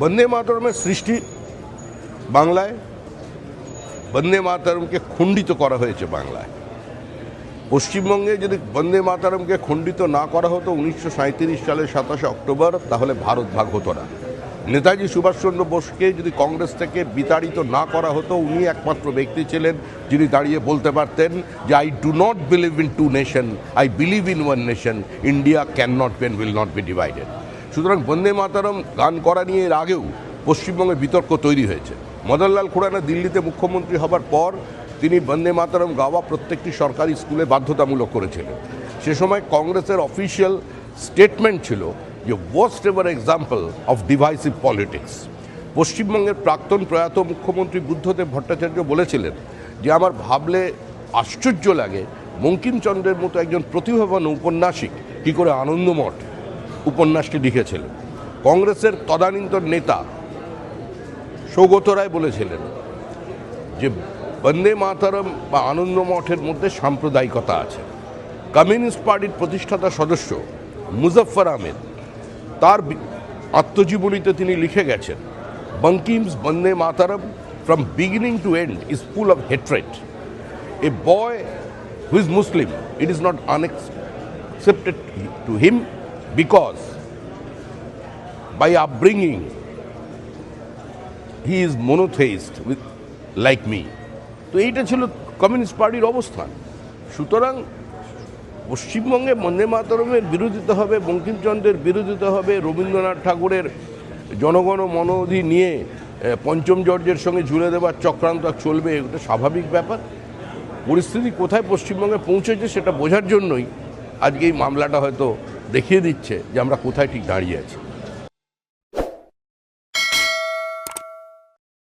বন্দে মাতরমের সৃষ্টি বাংলায়, বন্দে মাতরমকে খণ্ডিত করা হয়েছে বাংলায়। পশ্চিমবঙ্গে যদি বন্দে মাতরমকে খণ্ডিত না করা হতো 1937 সালের 27 অক্টোবর, তাহলে ভারত ভাগ হতো না। নেতাজি সুভাষচন্দ্র বোসকে যদি কংগ্রেস থেকে বিতাড়িত না করা হতো, উনি একমাত্র ব্যক্তি ছিলেন যিনি দাঁড়িয়ে বলতে পারতেন যে I do not believe in two nation, I believe in one nation, India can not be will not be divided. সুতরাং বন্দে মাতরম গান করা নিয়ে এর আগেও পশ্চিমবঙ্গে বিতর্ক তৈরি হয়েছে। মদনলাল খুরানা দিল্লিতে মুখ্যমন্ত্রী হবার পর তিনি বন্দে মাতরম গাওয়া প্রত্যেকটি সরকারি স্কুলে বাধ্যতামূলক করেছিলেন। সে সময় কংগ্রেসের অফিসিয়াল স্টেটমেন্ট ছিল যে worst ever example of divisive politics. পশ্চিমবঙ্গের প্রাক্তন প্রয়াত মুখ্যমন্ত্রী বুদ্ধদেব ভট্টাচার্য বলেছিলেন যে আমার ভাবলে আশ্চর্য লাগে বঙ্কিমচন্দ্রের মতো একজন প্রতিভাবান উপন্যাসিক কী করে আনন্দমঠ উপন্যাসটি লিখেছিলেন। কংগ্রেসের তদানীন্তন নেতা সৌগত রায় বলেছিলেন যে বন্দে মাতরম বা আনন্দমঠের মধ্যে সাম্প্রদায়িকতা আছে। কমিউনিস্ট পার্টির প্রতিষ্ঠাতা সদস্য মুজফফর আহমেদ তার আত্মজীবনীতে তিনি লিখে গেছেন, বঙ্কিমস বন্দে মাতরম from beginning to end is full of hatred. A boy who is Muslim, it is not unaccepted to him because by upbringing he is monotheist with like me. তো এইটা ছিল কমিউনিস্ট পার্টির অবস্থান। সুতরাং পশ্চিমবঙ্গে বন্দে মাতরমের বিরোধিতা হবে, বঙ্কিমচন্দ্রের বিরোধিতা হবে, রবীন্দ্রনাথ ঠাকুরের জনগণ মনোধি নিয়ে পঞ্চম জর্জের সঙ্গে ঝুলে দেওয়ার চক্রান্ত চলবে, এটা স্বাভাবিক ব্যাপার। পরিস্থিতি কোথায় পশ্চিমবঙ্গে পৌঁছেছে সেটা বোঝার জন্যই আজকে এই মামলাটা হয়তো দেখিয়ে দিচ্ছে যে আমরা কোথায় ঠিক দাঁড়িয়ে আছি।